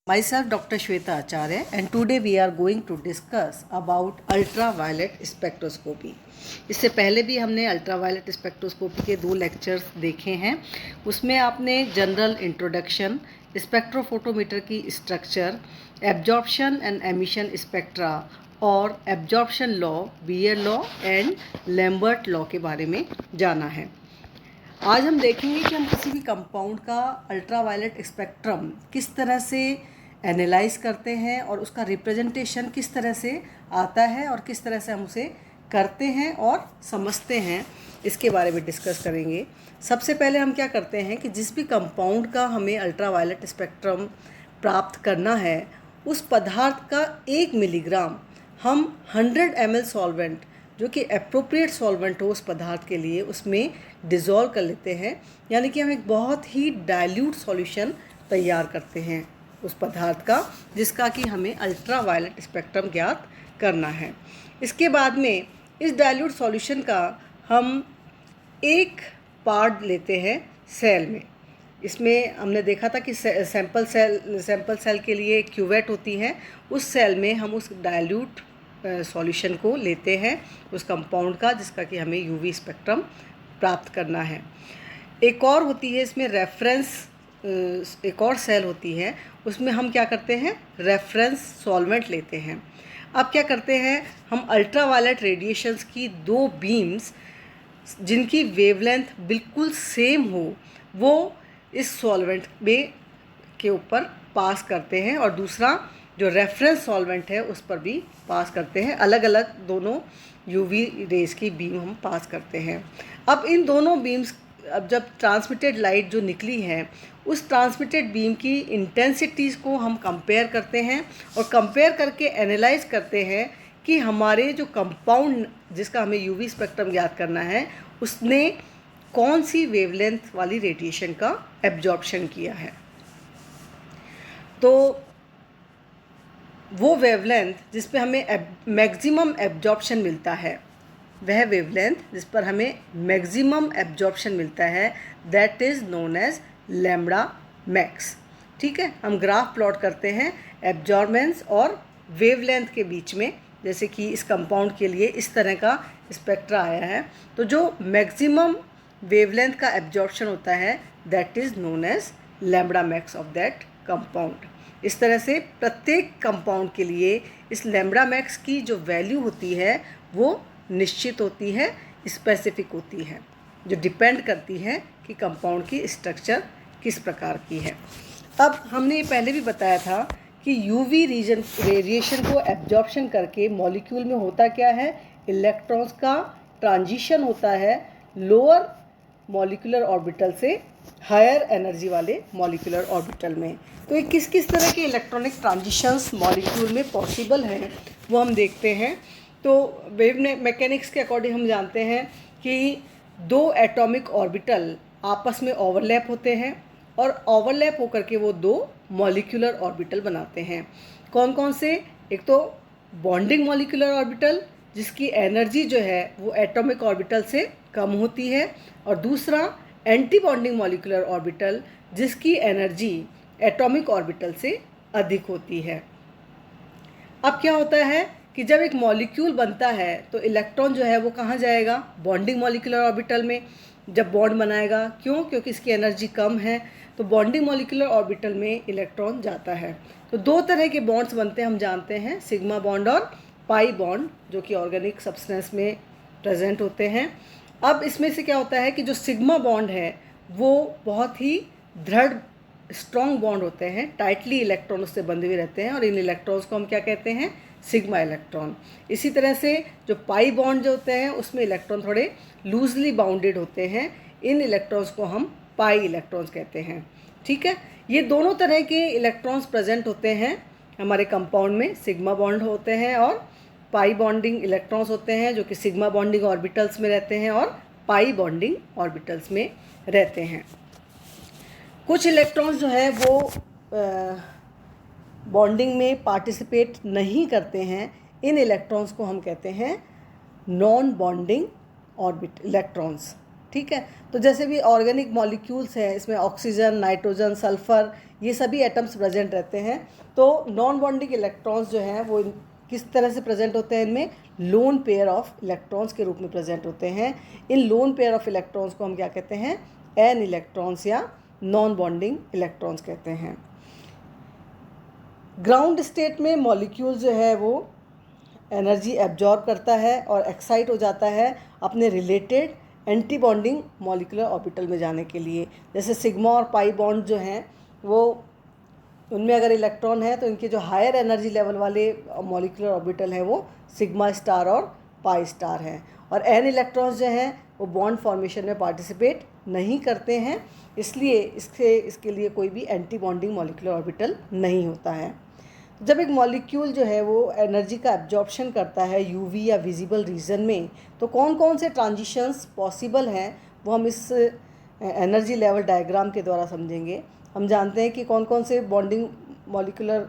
Myself Dr. Shweta Acharya, and today we are going to discuss about ultraviolet spectroscopy. इससे पहले भी हमने ultraviolet spectroscopy के 2 lectures देखे हैं। उसमें आपने जनरल इंट्रोडक्शन, स्पेक्ट्रोफोटोमीटर की structure, absorption and emission spectra और absorption law, Beer law and Lambert law के बारे में जाना है। आज हम देखेंगे कि हम किसी भी कंपाउंड का अल्ट्रावायलेट स्पेक्ट्रम किस तरह से एनालाइज करते हैं और उसका रिप्रेजेंटेशन किस तरह से आता है और किस तरह से हम उसे करते हैं और समझते हैं, इसके बारे में डिस्कस करेंगे। सबसे पहले हम क्या करते हैं कि जिस भी कंपाउंड का हमें अल्ट्रावायलेट स्पेक्ट्रम प्राप्त करना है, उस पदार्थ का 1 मिलीग्राम हम 100 ml सॉल्वेंट, जो कि एप्रोप्रिएट सॉल्वेंट हो उस पदार्थ के लिए, उसमें डिज़ोल्व कर लेते हैं। यानी कि हम एक बहुत ही डाइल्यूट सॉल्यूशन तैयार करते हैं उस पदार्थ का, जिसका कि हमें अल्ट्रावायलेट स्पेक्ट्रम ज्ञात करना है। इसके बाद में इस डाइल्यूट सॉल्यूशन का हम एक पार्ट लेते हैं सेल में। इसमें हमने देखा था कि सैंपल सेल के लिए क्यूवेट होती है। उस सेल में हम उस डाइल्यूट सॉल्यूशन को लेते हैं, उस कंपाउंड का, जिसका कि हमें यूवी स्पेक्ट्रम प्राप्त करना है। एक और होती है इसमें रेफरेंस, एक और सेल होती है, उसमें हम क्या करते हैं, रेफरेंस सॉल्वेंट लेते हैं। अब क्या करते हैं, हम अल्ट्रावायलेट रेडिएशंस की 2 बीम्स जिनकी वेवलेंथ बिल्कुल सेम हो, वो इस सॉल्वेंट में के ऊपर पास करते हैं और दूसरा जो रेफरेंस सॉल्वेंट है उस पर भी पास करते हैं। अलग अलग दोनों यूवी रेज़ की बीम हम पास करते हैं। अब इन दोनों बीम्स, अब जब ट्रांसमिटेड लाइट जो निकली है, उस ट्रांसमिटेड बीम की इंटेंसिटीज़ को हम कंपेयर करते हैं और कंपेयर करके एनालाइज करते हैं कि हमारे जो कंपाउंड जिसका हमें यूवी स्पेक्ट्रम ज्ञात करना है, उसने कौन सी वेवलेंथ वाली रेडिएशन का एब्जॉर्प्शन किया है। तो वो वेवलेंथ जिस पे हमें मैक्सिमम एब्जॉर्प्शन मिलता है, वह वेवलेंथ जिस पर हमें मैक्सिमम एब्जॉर्प्शन मिलता है, that is known as lambda max. ठीक है, हम ग्राफ प्लॉट करते हैं एब्जॉर्बेंस और वेवलेंथ के बीच में। जैसे कि इस कंपाउंड के लिए इस तरह का स्पेक्ट्रा आया है, तो जो मैक्सिमम वेवलेंथ का एब्जॉर्प्शन होता है, that is known as lambda max of that compound. इस तरह से प्रत्येक कंपाउंड के लिए इस लैम्बडा मैक्स की जो वैल्यू होती है वो निश्चित होती है, स्पेसिफिक होती है, जो डिपेंड करती है कि कंपाउंड की स्ट्रक्चर किस प्रकार की है। अब हमने ये पहले भी बताया था कि यूवी रेडिएशन को एब्जॉर्प्शन करके मॉलिक्यूल में होता क्या है, इलेक्ट्रॉन्स का ट्रांजिशन होता है लोअर मॉलिक्यूलर ऑर्बिटल से हायर एनर्जी वाले मॉलिक्यूलर ऑर्बिटल में। तो ये किस किस तरह के इलेक्ट्रॉनिक ट्रांजिशंस मॉलिक्यूल में पॉसिबल हैं, वो हम देखते हैं। तो वेव मैकेनिक्स के अकॉर्डिंग हम जानते हैं कि 2 एटॉमिक ऑर्बिटल आपस में ओवरलैप होते हैं और ओवरलैप होकर के वो 2 मॉलिक्यूलर ऑर्बिटल बनाते हैं। कौन कौन से? एक तो बॉन्डिंग मॉलिक्यूलर ऑर्बिटल, जिसकी एनर्जी जो है वो एटॉमिक ऑर्बिटल से कम होती है, और दूसरा एंटी बॉन्डिंग मॉलिक्यूलर ऑर्बिटल, जिसकी एनर्जी एटॉमिक ऑर्बिटल से अधिक होती है। अब क्या होता है कि जब एक मॉलिक्यूल बनता है तो इलेक्ट्रॉन जो है वो कहाँ जाएगा, बॉन्डिंग मॉलिक्यूलर ऑर्बिटल में जब बॉन्ड बनाएगा। क्यों? क्योंकि इसकी एनर्जी कम है, तो बॉन्डिंग मॉलिक्यूलर ऑर्बिटल में इलेक्ट्रॉन जाता है। तो 2 तरह के बॉन्ड्स बनते हैं, हम जानते हैं, सिग्मा बॉन्ड और पाई बॉन्ड, जो कि ऑर्गेनिक सब्सटेंस में प्रेजेंट होते हैं। अब इसमें से क्या होता है कि जो सिग्मा बॉन्ड है वो बहुत ही दृढ़ स्ट्रॉन्ग बॉन्ड होते हैं, टाइटली इलेक्ट्रॉन उससे बंधे हुए रहते हैं, और इन इलेक्ट्रॉन्स को हम क्या कहते हैं, सिग्मा इलेक्ट्रॉन। इसी तरह से जो पाई बॉन्ड जो होते हैं उसमें इलेक्ट्रॉन थोड़े लूजली बाउंडेड होते हैं, इन इलेक्ट्रॉन्स को हम पाई इलेक्ट्रॉन्स कहते हैं। ठीक है, ये दोनों तरह के इलेक्ट्रॉन्स प्रेजेंट होते हैं हमारे कंपाउंड में। सिग्मा बॉन्ड होते हैं और पाई बॉन्डिंग इलेक्ट्रॉन्स होते हैं, जो कि सिग्मा बॉन्डिंग ऑर्बिटल्स में रहते हैं और पाई बॉन्डिंग ऑर्बिटल्स में रहते हैं। कुछ इलेक्ट्रॉन्स जो है वो बॉन्डिंग में पार्टिसिपेट नहीं करते हैं, इन इलेक्ट्रॉन्स को हम कहते हैं नॉन बॉन्डिंग इलेक्ट्रॉन्स। ठीक है। तो जैसे भी ऑर्गेनिक मॉलिक्यूल्स हैं, इसमें ऑक्सीजन, नाइट्रोजन, सल्फर, ये सभी एटम्स प्रेजेंट रहते हैं। तो नॉन बॉन्डिंग इलेक्ट्रॉन्स जो हैं वो किस तरह से प्रेजेंट होते हैं, इनमें लोन पेयर ऑफ इलेक्ट्रॉन्स के रूप में प्रेजेंट होते हैं। इन लोन पेयर ऑफ इलेक्ट्रॉन्स को हम क्या कहते हैं, एन इलेक्ट्रॉन्स या नॉन बॉन्डिंग इलेक्ट्रॉन्स कहते हैं। ग्राउंड स्टेट में मॉलिक्यूल जो है वो एनर्जी एब्जॉर्ब करता है और एक्साइट हो जाता है अपने related anti bonding molecular orbital में जाने के लिए। जैसे सिग्मा और पाई बॉन्ड जो हैं वो, उनमें अगर इलेक्ट्रॉन है तो इनके जो हायर एनर्जी लेवल वाले मॉलिक्यूलर ऑर्बिटल हैं वो सिग्मा स्टार और पाई स्टार हैं। और एन इलेक्ट्रॉन्स जो हैं वो बॉन्ड फॉर्मेशन में पार्टिसिपेट नहीं करते हैं, इसलिए इसके लिए कोई भी एंटी बॉन्डिंग मॉलिक्यूलर ऑर्बिटल नहीं होता है। जब एक मॉलिक्यूल जो है वो एनर्जी का एब्जॉर्प्शन करता है यूवी या विजिबल रीजन में, तो कौन कौन से ट्रांजिशंस पॉसिबल हैं वो हम इस एनर्जी लेवल डायग्राम के द्वारा समझेंगे। हम जानते हैं कि कौन कौन से बॉन्डिंग मॉलिक्यूलर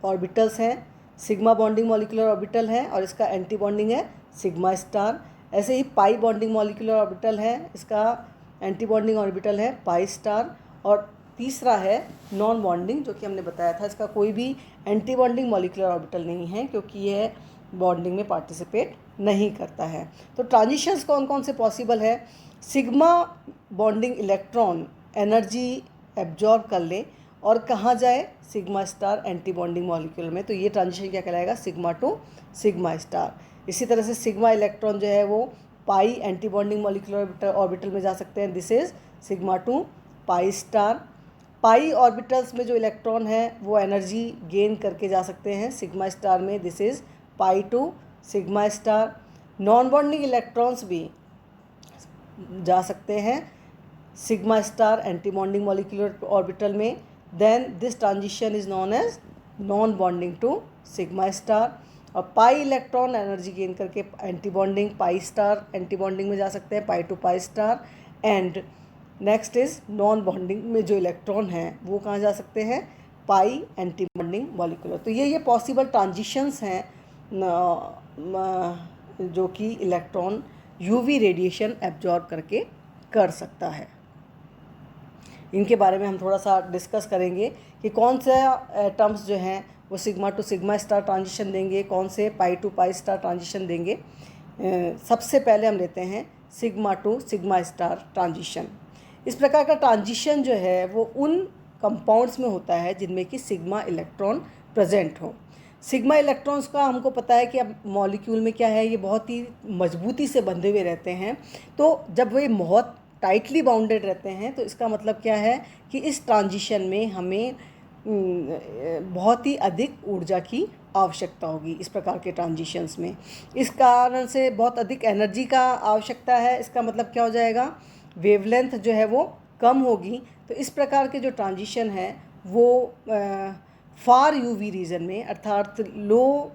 ऑर्बिटल्स हैं। सिग्मा बॉन्डिंग मॉलिक्यूलर ऑर्बिटल है और इसका एंटी बॉन्डिंग है सिग्मा स्टार। ऐसे ही पाई बॉन्डिंग मॉलिक्यूलर ऑर्बिटल है, इसका एंटी बॉन्डिंग ऑर्बिटल है पाई स्टार। और तीसरा है नॉन बॉन्डिंग, जो कि हमने बताया था, इसका कोई भी एंटी बॉन्डिंग मॉलिक्यूलर ऑर्बिटल नहीं है क्योंकि यह बॉन्डिंग में पार्टिसिपेट नहीं करता है। तो ट्रांजिशंस कौन कौन से पॉसिबल है, sigma bonding electron energy absorb कर ले और कहाँ जाए, sigma star anti bonding molecule में, तो ये ट्रांजिशन क्या कहलाएगा, सिग्मा टू सिग्मा स्टार। इसी तरह से सिग्मा इलेक्ट्रॉन जो है वो पाई एंटी बॉन्डिंग मॉलिक्यूलर ऑर्बिटल में जा सकते हैं, this is sigma to pi star. Pi orbitals में जो इलेक्ट्रॉन है वो एनर्जी गेन करके जा सकते हैं सिग्मा स्टार में, this is pi to sigma star. Non bonding electrons भी जा सकते हैं sigma star anti bonding molecular orbital में, then this transition is known as non bonding to sigma star. और पाई इलेक्ट्रॉन एनर्जी गेन करके anti bonding pi star anti bonding में जा सकते हैं, pi to pi star. And next is non bonding में जो electron हैं वो कहाँ जा सकते हैं, पाई एंटी बॉन्डिंग मॉलिक्यूलर। तो ये पॉसिबल ट्रांजिशंस हैं जो कि इलेक्ट्रॉन यूवी रेडिएशन एब्जॉर्ब करके कर सकता है। इनके बारे में हम थोड़ा सा डिस्कस करेंगे कि कौन से एटम्स जो हैं वो sigma two sigma star transition देंगे, कौन से पाई टू पाई स्टार ट्रांजिशन देंगे। सबसे पहले हम लेते हैं sigma two sigma star transition. इस प्रकार का ट्रांजिशन जो है वो उन कंपाउंड्स में होता है जिनमें कि सिग्मा इलेक्ट्रॉन प्रेजेंट हो। सिग्मा इलेक्ट्रॉन्स का हमको पता है कि अब मॉलिक्यूल में क्या है, ये बहुत ही मजबूती से बंधे हुए रहते हैं। तो जब वे बहुत टाइटली बाउंडेड रहते हैं तो इसका मतलब क्या है कि इस ट्रांजिशन में हमें बहुत ही अधिक ऊर्जा की आवश्यकता होगी इस प्रकार के ट्रांजिशंस में। इस कारण से बहुत अधिक एनर्जी का आवश्यकता है। इसका मतलब क्या हो जाएगा, वेवलेंथ जो है वो कम होगी। तो इस प्रकार के जो ट्रांजिशन है वो फार यूवी रीजन में अर्थात लो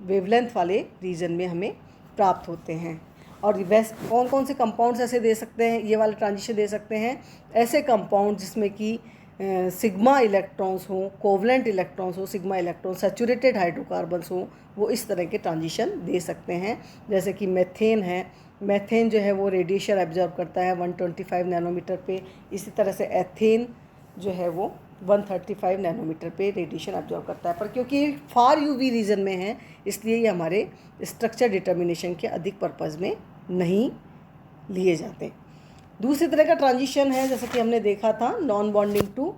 वेवलेंथ वाले रीजन में हमें प्राप्त होते हैं। और वैसे कौन कौन से कंपाउंड्स ऐसे दे सकते हैं, ये वाले ट्रांजिशन दे सकते हैं, ऐसे कंपाउंड जिसमें कि सिग्मा इलेक्ट्रॉन्स हों, कोवलेंट इलेक्ट्रॉन्स हो, सिग्मा इलेक्ट्रॉन सैचुरेटेड हाइड्रोकार्बन्स हों, वो इस तरह के ट्रांजिशन दे सकते हैं। जैसे कि मेथेन है, मेथेन जो है वो रेडिएशन एब्जॉर्ब करता है 125 नैनोमीटर पे। इसी तरह से एथेन जो है वो 135 नैनोमीटर पे रेडिएशन एब्जॉर्ब करता है। पर क्योंकि फार यूवी रीजन में है इसलिए ये हमारे स्ट्रक्चर डिटर्मिनेशन के अधिक पर्पज़ में नहीं लिए जाते। दूसरी तरह का ट्रांजिशन है जैसे कि हमने देखा था non bonding to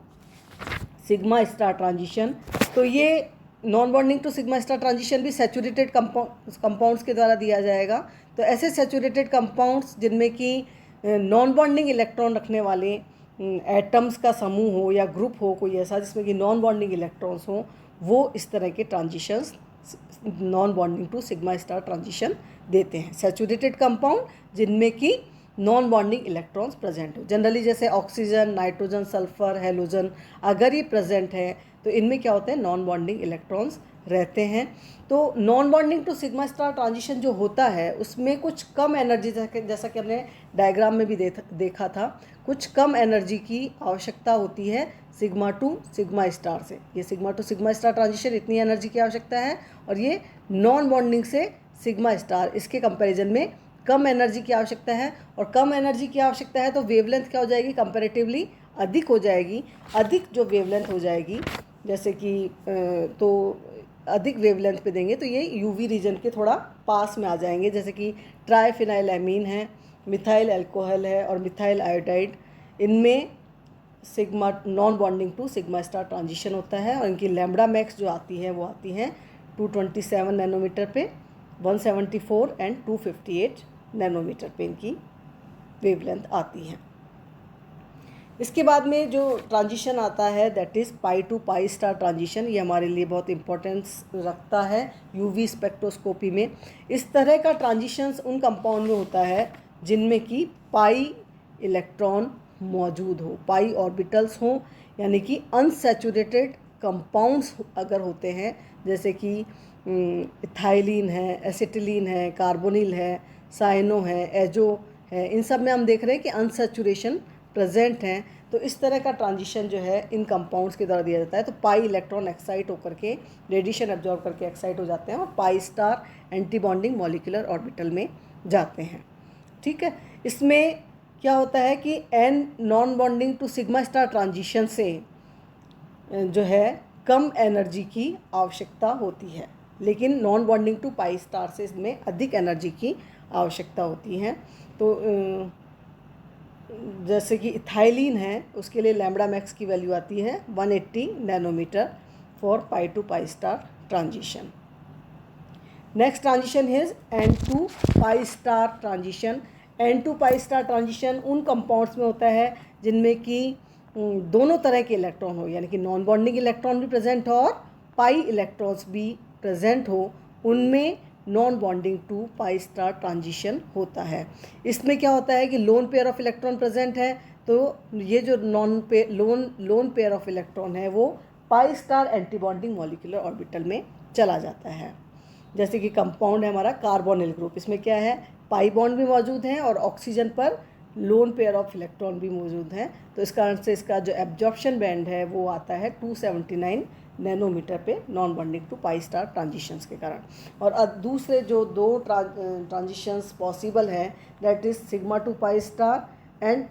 sigma star transition. तो ये non bonding to sigma star transition भी सैचुरेटेड कंपाउंड्स के द्वारा दिया जाएगा। तो ऐसे सैचुरेटेड कंपाउंड्स जिनमें कि नॉन बॉन्डिंग इलेक्ट्रॉन रखने वाले एटम्स का समूह हो या ग्रुप हो कोई ऐसा जिसमें कि नॉन बॉन्डिंग इलेक्ट्रॉन्स हो, वो इस तरह के transitions non bonding to sigma star transition देते हैं। सैचुरेटेड कंपाउंड जिनमें कि नॉन बॉन्डिंग इलेक्ट्रॉन्स प्रेजेंट हो, जनरली जैसे ऑक्सीजन, नाइट्रोजन, सल्फर, हेलोजन, अगर ये प्रेजेंट है तो इनमें क्या होते हैं, नॉन बॉन्डिंग इलेक्ट्रॉन्स रहते हैं। तो non bonding to sigma star transition जो होता है उसमें कुछ कम एनर्जी, जैसा कि हमने डायग्राम में भी देखा था, कुछ कम एनर्जी की आवश्यकता होती है सिग्मा टू सिग्मा स्टार से। ये sigma two sigma star transition इतनी एनर्जी की आवश्यकता है और ये नॉन बॉन्डिंग से सिग्मा स्टार इसके कंपैरिजन में कम एनर्जी की आवश्यकता है, और कम एनर्जी की आवश्यकता है तो वेवलेंथ क्या हो जाएगी, कंपैरेटिवली अधिक हो जाएगी। अधिक जो वेवलेंथ हो जाएगी, जैसे कि तो अधिक वेवलेंथ पे देंगे तो ये यूवी रीजन के थोड़ा पास में आ जाएंगे, जैसे कि ट्राइफिनाइलएमीन है, मिथाइल अल्कोहल है और मिथाइल आयोडाइड। इनमें sigma non bonding to sigma star transition होता है, और इनकी लैम्बडा मैक्स जो आती है वो आती हैं 227 नैनोमीटर पे, 174 एंड 258 नैनोमीटर पे इनकी वेवलेंथ आती है। इसके बाद में जो ट्रांजिशन आता है that is pi to pi star transition. ये हमारे लिए बहुत इंपॉर्टेंस रखता है यूवी स्पेक्ट्रोस्कोपी में। इस तरह का ट्रांजिशंस उन कंपाउंड में होता है जिनमें कि पाई इलेक्ट्रॉन मौजूद हो, पाई ऑर्बिटल्स हों, यानी कि अनसैचुरेटेड कंपाउंड्स अगर होते हैं, जैसे कि इथाइलिन है, एसिटिलीन है, कार्बोनिल है, साइनो है, एजो है, इन सब में हम देख रहे हैं कि अनसैचुरेशन प्रेजेंट हैं। तो इस तरह का ट्रांजिशन जो है इन कंपाउंड्स के द्वारा दिया जाता है। तो पाई इलेक्ट्रॉन एक्साइट होकर के रेडिएशन एब्जॉर्ब करके एक्साइट हो जाते हैं और पाई star anti bonding molecular orbital में जाते हैं। ठीक है, इसमें क्या होता है कि n non bonding to sigma star transition से जो है कम एनर्जी की आवश्यकता होती है, लेकिन non bonding to pi star से इसमें अधिक एनर्जी की आवश्यकता होती है। तो जैसे कि इथाइलिन है, उसके लिए लैम्बडा मैक्स की वैल्यू आती है 180 nanometre for pi to pi star transition. Next transition is n to pi star transition. N to pi star transition उन कंपाउंड्स में होता है जिनमें कि दोनों तरह के इलेक्ट्रॉन हो, यानी कि नॉन बॉन्डिंग इलेक्ट्रॉन भी प्रेजेंट हो और पाई इलेक्ट्रॉन्स भी प्रेजेंट हो, उनमें non bonding to pi star transition होता है। इसमें क्या होता है कि lone pair of electron present है, तो ये जो लोन पेयर ऑफ इलेक्ट्रॉन है वो पाई star anti bonding molecular orbital में चला जाता है। जैसे कि कंपाउंड है हमारा कार्बोनिल ग्रुप, इसमें क्या है, पाई बॉन्ड भी मौजूद हैं और ऑक्सीजन पर लोन पेयर ऑफ इलेक्ट्रॉन भी मौजूद हैं। तो इस कारण से इसका जो एब्जॉर्प्शन बैंड है वो आता है 279 नैनोमीटर पे non bonding to pi star transitions के कारण। और अब दूसरे जो दो ट्रांजिशंस पॉसिबल हैं that is sigma to pi star and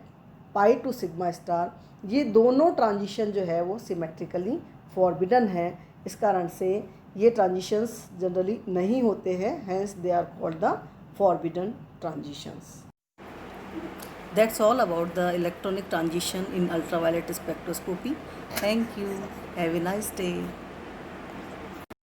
pi to sigma star. ये दोनों ट्रांजिशन जो है वो सिमेट्रिकली फॉरबिडन है, इस कारण से ये ट्रांजिशंस जनरली नहीं होते हैं, hence they are called the forbidden transitions. That's all about the electronic transition in ultraviolet spectroscopy. Thank you. Have a nice day.